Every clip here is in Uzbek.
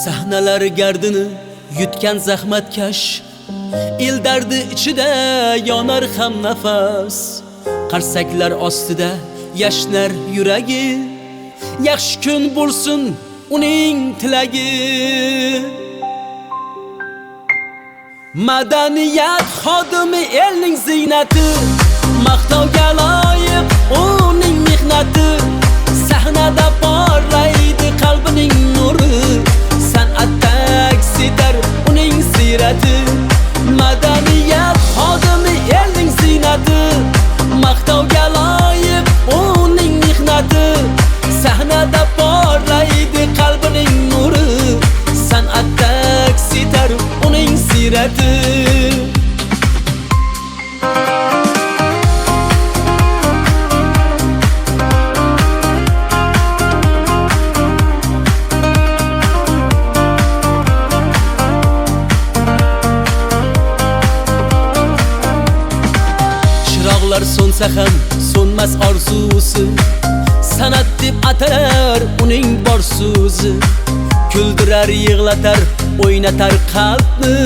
Sahnalar gardini yutgan zahmatkash, el dardi ichida yonar ham nafas. Qarsaklar ostida yashnar yuragi, yaxshi kun bo'lsin uning tilagi. Madaniyat xodimi elning ziynati, maqtovga loyiq uning mehnati. Sahnada porlaydi qalbining nuri, san'atda aks etar uning sirati. Madaniyat xodimi elning ziynati, maqtovga loyiq uning mehnati. Sahnada porlaydi qalbining nuri, san'atda aks etar uning sirati. Chiroqlar so'nsa ham so'nmas orzusi, san'at deb atalar uning bor so'zi. Kuldirar, yig'latar, o'ynatar qalbni,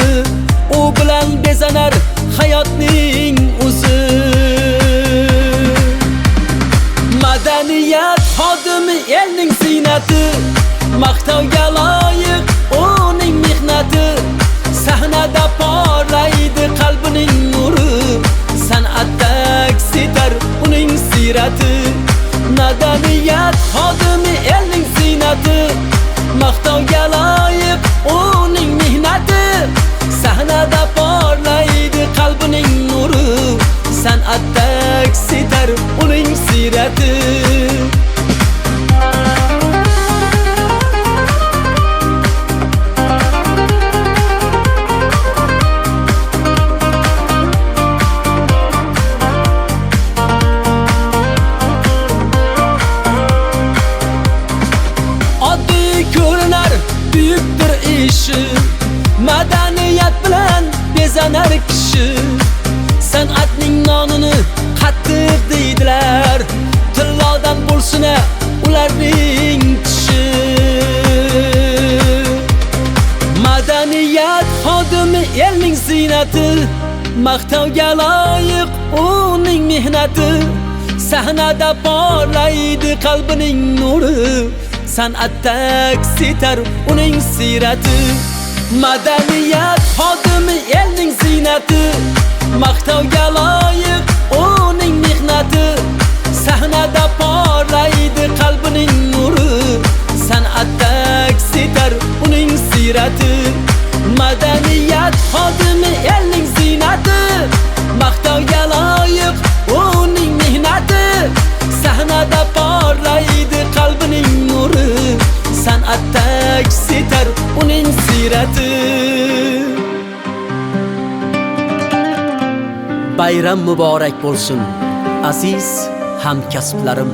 u bilan bezanar hayotning o'zi. Madaniyat xodimi elning ziynati, maqtovga loyiq uning mehnati. Sahnada porlaydi qalbining nuri, san'atda aks etar uning sirati. Madaniyat xodimi elning ziynati, maqtovga loyiq uning mehnati. Sahnada porlaydi qalbining nuri, san'atda aks etar uning sirati. Büyüktür işi, madaniyat bilan bezanar kishi. San'atning nonini qattiq deydilar, tillodan bo'lsin ularning tishi. Madaniyat xodimi elning ziynati, maqtovga loyiq uning mehnati. Sahnada porlaydi qalbining nuri, san'atda aks etar uning sirati. Madaniyat xodimi elning ziynati, maqtovga loyiq uning mehnati. Sahnada porlaydi qalbining nuri, san'atda aks etar uning sirati. Madaniyat xodimi elning ziynati, maqtovga loyiq uning mehnati. Sahnada porlaydi qalbining nuri, san'atda aks etar uning sirati. Bayram muborak bo'lsin aziz hamkasblarim.